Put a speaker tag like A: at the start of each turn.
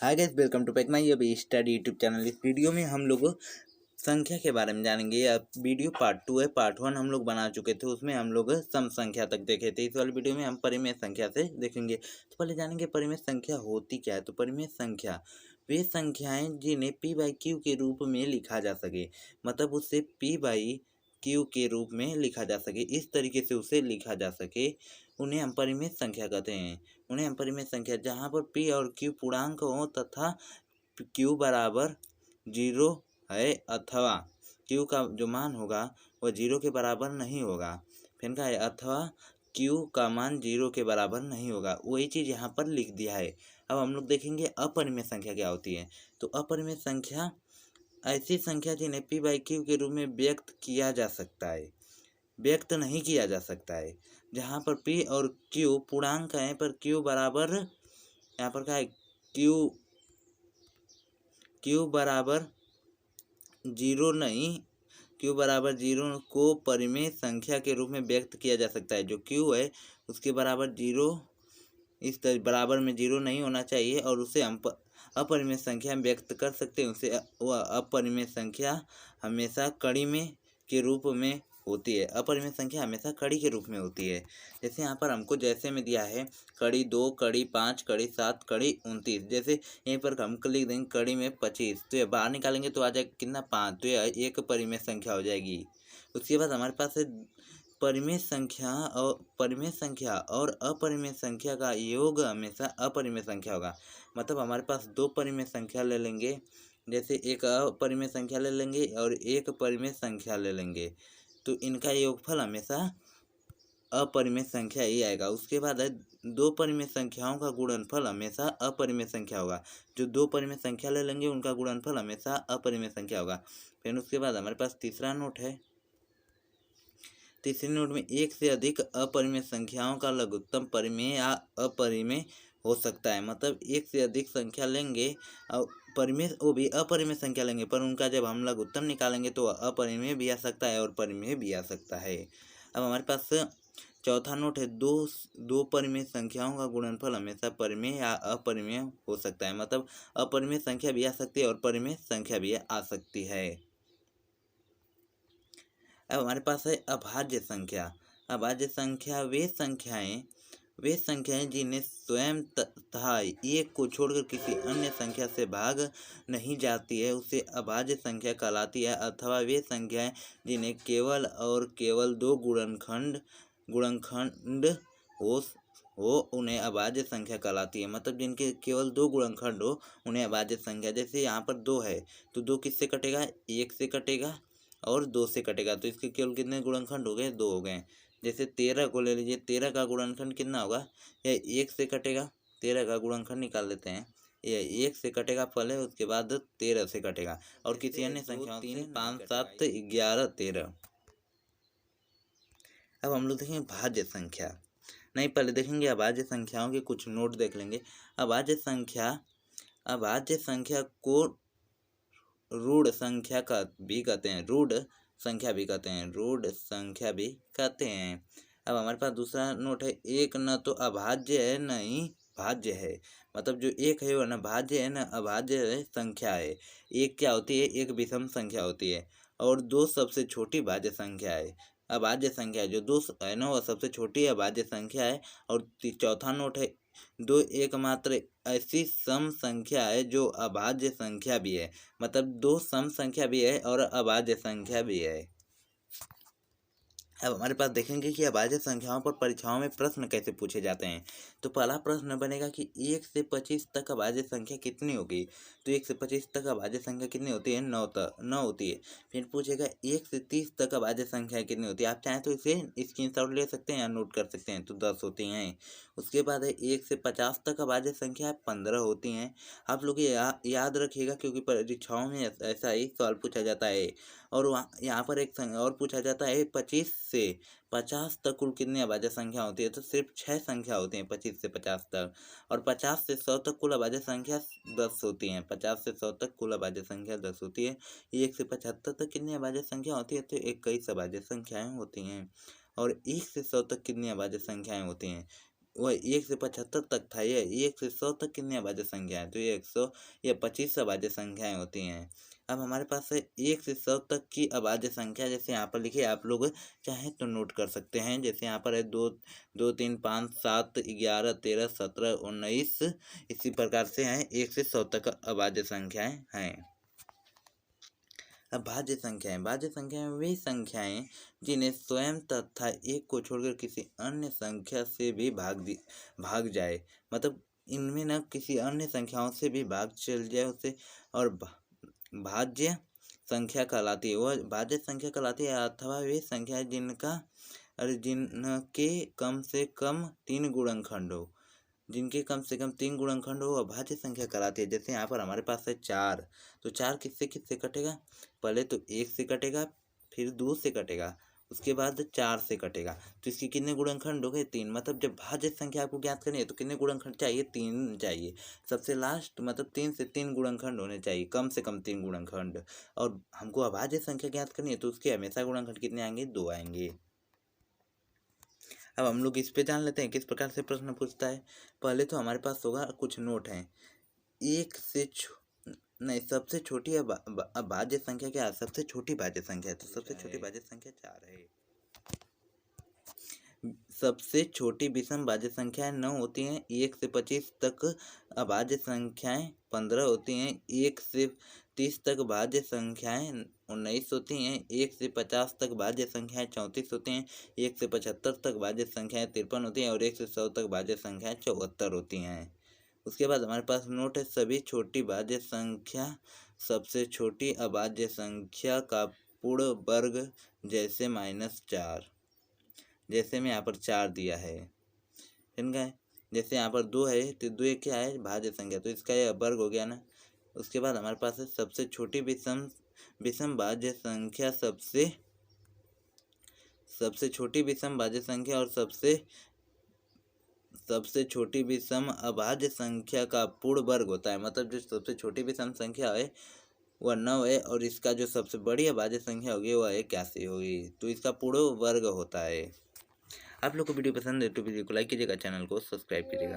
A: Hi guys, welcome to my Abhi study YouTube channel. इस video में हम लोग संख्या के बारे में जानेंगे। अब वीडियो पार्ट 2 है। पार्ट 1 हम लोग बना चुके थे, उसमें हम लोग सम संख्या तक देखे थे। इस वाले वीडियो में हम परिमेय संख्या से देखेंगे। तो पहले जानेंगे परिमेय संख्या होती क्या है। तो परिमेय संख्या वे संख्याएं जिन्हें p बाई क्यू के रूप में लिखा जा सके, मतलब उससे p बाई क्यू के रूप में लिखा जा सके, इस तरीके से उसे लिखा जा सके, उन्हें हम परिमेय संख्या कहते हैं। उन्हें हम परिमेय संख्या जहाँ पर p और q पूर्णांक हो तथा q बराबर 0 है अथवा q का जो मान होगा वह 0 के बराबर नहीं होगा। फिर का है अथवा q का मान 0 के बराबर नहीं होगा, वही चीज़ यहाँ पर लिख दिया है। अब हम लोग देखेंगे अपरिमेय संख्या क्या होती है। तो अपरिमेय संख्या ऐसी संख्या जिन्हें p बाई क्यू के रूप में व्यक्त किया जा सकता है, व्यक्त नहीं किया जा सकता है। जहाँ पर p और q पूर्णांक हैं पर q बराबर यहाँ पर क्या है q बराबर 0 नहीं, q बराबर 0 को परिमेय संख्या के रूप में व्यक्त किया जा सकता है। जो q है उसके बराबर 0 इस तरह बराबर में 0 नहीं होना चाहिए और उसे हम अपरिमेय संख्या में व्यक्त कर सकते हैं। उसे वह अपरिमेय संख्या हमेशा कड़ी में के रूप में होती है। अपरिमेय संख्या हमेशा कड़ी के रूप में होती है। जैसे यहाँ पर हमको जैसे में दिया है कड़ी 2, कड़ी 5, कड़ी 7, कड़ी 29। जैसे यहीं पर हम लिख देंगे कड़ी में 25, तो ये बाहर निकालेंगे तो आ जाएगा कितना 5, तो यह एक परिमेय संख्या हो जाएगी। उसके बाद हमारे पास है परिमेय संख्या और अपरिमेय संख्या का योग हमेशा अपरिमेय संख्या होगा। मतलब हमारे पास दो परिमेय संख्या ले लेंगे, जैसे एक अपरिमेय संख्या ले लेंगे और एक परिमेय संख्या ले लेंगे, तो इनका योगफल हमेशा अपरिमेय संख्या ही आएगा। उसके बाद है दो परिमेय संख्याओं का गुणनफल हमेशा अपरिमेय संख्या होगा। जो दो परिमेय संख्या ले लेंगे उनका गुणनफल हमेशा अपरिमेय संख्या होगा। फिर उसके बाद हमारे पास तीसरा नोट है। तीसरे नोट में एक से अधिक अपरिमेय संख्याओं का लघुत्तम परिमेय या अपरिमेय हो सकता है। मतलब एक से अधिक संख्या लेंगे और परिमेय वो भी अपरिमेय संख्या लेंगे, पर उनका जब हम लघुत्तम निकालेंगे तो अपरिमेय भी आ सकता है और परिमेय भी आ सकता है। अब हमारे पास चौथा नोट है दो परिमेय संख्याओं का गुणनफल हमेशा परिमेय या अपरिमेय हो सकता है। मतलब अपरिमेय संख्या भी आ सकती है और परिमेय संख्या भी आ सकती है। अब हमारे पास है अभाज्य संख्या। अभाज्य संख्या वे संख्याएं जिन्हें स्वयं तथा एक को छोड़कर किसी अन्य संख्या से भाग नहीं जाती है, उसे अभाज्य संख्या कहलाती है। अथवा वे संख्याएं जिन्हें केवल और केवल दो गुणनखंड हो उन्हें अभाज्य संख्या कहलाती है। मतलब जिनके केवल दो गुणनखंड हो उन्हें अभाज्य संख्या। जैसे यहाँ पर 2 है तो 2 किससे कटेगा, 1 से कटेगा और 2 से कटेगा, तो इसके केवल कितने गुणनखंड हो गए, 2 हो गए। जैसे 13 को ले लीजिए, 13 का गुणनखंड कितना होगा, यह 1 से कटेगा। 13 का गुणनखंड निकाल लेते हैं, यह 1 से कटेगा पहले, उसके बाद 13 से कटेगा। और किसी अन्य संख्या 3, 5, 7, 11, 13। अब हम लोग देखेंगे भाज्य संख्या। नहीं, पहले देखेंगे अभाज्य संख्याओं के कुछ नोट देख लेंगे। अभाज्य संख्या को रूढ़ संख्या का भी कहते हैं, रूढ़ संख्या भी कहते हैं। अब हमारे पास दूसरा नोट है एक न तो अभाज्य है न ही भाज्य है। मतलब जो एक है वह न भाज्य है न अभाज्य संख्या है। एक क्या होती है, एक विषम संख्या होती है और 2 सबसे छोटी भाज्य संख्या है। अभाज्य संख्या जो 2 है ना वह सबसे छोटी अभाज्य संख्या है। और चौथा नोट है 2 एकमात्र ऐसी सम संख्या है जो अभाज्य संख्या भी है। मतलब 2 सम संख्या भी है और अभाज्य संख्या भी है। अब हमारे पास देखेंगे कि अभाज्य संख्याओं पर परीक्षाओं में प्रश्न कैसे पूछे जाते हैं। तो पहला प्रश्न बनेगा कि 1 से 25 तक अभाज्य संख्या कितनी होगी। तो 1 से 25 तक अभाज्य संख्या कितनी होती है, 9 होती है। फिर पूछेगा 1 से 30 तक अभाज्य संख्या कितनी होती है। आप चाहें तो इसे स्क्रीनशॉट ले सकते हैं या नोट कर सकते हैं, तो 10 होती हैं। उसके बाद है 1 से 50 तक अभाज्य संख्या 15 होती हैं। आप लोग ये याद रखिएगा क्योंकि परीक्षाओं में ऐसा ही सवाल पूछा जाता है। और यहाँ पर एक और पूछा जाता है 25 से 50 तक कुल कितनी अभाज्य संख्या होती है। तो सिर्फ 6 संख्या होती हैं 25 से 50 तक। और 50 से 100 तक कुल अभाज्य संख्या 10 होती हैं। 50 से 100 तक कुल अभाज्य संख्या 10 होती है। 1 से 75 तक कितनी अभाज्य संख्या होती है, तो 21 अभाज्य संख्याएं होती हैं। और 1 से 100 तक कितनी अभाज्य संख्याएं होती हैं, वह 1 से 75 तक था, ये 1 से 100 तक कितनी अभाज्य संख्या है, तो ये 100 या 25 अभाज्य संख्याएं होती हैं। अब हमारे पास है 1 से 100 तक की अभाज्य संख्या, जैसे यहाँ पर लिखिए, आप लोग चाहें तो नोट कर सकते हैं। जैसे यहाँ पर है 2 2 3 5 7 11 13 17 19, इसी प्रकार से हैं 1 से 100 तक अभाज्य संख्याएं हैं। अब भाज्य संख्याएं, भाज्य संख्याएं वे संख्याएं जिन्हें स्वयं तथा एक को छोड़कर किसी अन्य संख्या से भी भाग जाए, मतलब इनमें न किसी अन्य संख्याओं से भी भाग चल जाए उसे, और भाज्य संख्या कहलाती है। वह भाज्य संख्या कहलाती है। अथवा वे संख्याएं जिनके कम से कम 3 गुणनखंड हो, जिनके कम से कम 3 गुणनखंड हो, अभाज्य संख्या कहलाती है। जैसे यहाँ पर हमारे पास है 4, तो 4 किससे किससे कटेगा, पहले तो 1 से कटेगा, फिर 2 से कटेगा, उसके बाद 4 से कटेगा, तो इसके कितने गुणनखंड हो गए, 3। मतलब जब भाज्य संख्या आपको ज्ञात करनी है तो कितने गुणनखंड चाहिए, 3 चाहिए। सबसे लास्ट मतलब 3 से 3 गुणनखंड होने चाहिए, कम से कम 3 गुणनखंड। और हमको अभाज्य संख्या ज्ञात करनी है तो उसके हमेशा गुणनखंड कितने आएंगे, 2 आएंगे। अब हम लोग इस पे जान लेते हैं किस प्रकार से प्रश्न पूछता है। पहले तो हमारे पास होगा कुछ नोट हैं। सबसे छोटी भाज्य संख्या क्या है, सबसे छोटी भाज्य संख्या है, तो सबसे छोटी भाज्य संख्या 4 है। सबसे छोटी विषम भाज्य संख्याएं 9 होती हैं। 1 से 25 तक अभाज्य संख्याएं 15 होती हैं। 1 से 30 तक भाज्य संख्याएं 19 होती हैं। 1 से 50 तक भाज्य संख्याएं 34 होती हैं। 1 से 75 तक भाज्य संख्याएं 53 होती हैं और 1 से 100 तक भाज्य संख्याएं 74 होती हैं। उसके बाद हमारे पास नोट है, सभी छोटी भाज्य संख्या सबसे छोटी अभाज्य संख्या का पूर्ण वर्ग, जैसे -4, जैसे में यहाँ पर 4 दिया है, इनका है। जैसे यहाँ पर 2 है तो 2 क्या है, भाज्य संख्या, तो इसका यह वर्ग हो गया ना। उसके बाद हमारे पास है सबसे छोटी विषम भाज्य संख्या, सबसे छोटी विषम भाज्य संख्या और सबसे छोटी विषम अभाज्य संख्या का पूर्ण वर्ग होता है। मतलब जो सबसे छोटी विषम संख्या है वह 9 है और इसका जो सबसे बड़ी अभाज्य संख्या होगी वह 81 होगी, तो इसका पूर्ण वर्ग होता है। आप लोग को वीडियो पसंद है तो वीडियो को लाइक कीजिएगा, चैनल को सब्सक्राइब कीजिएगा।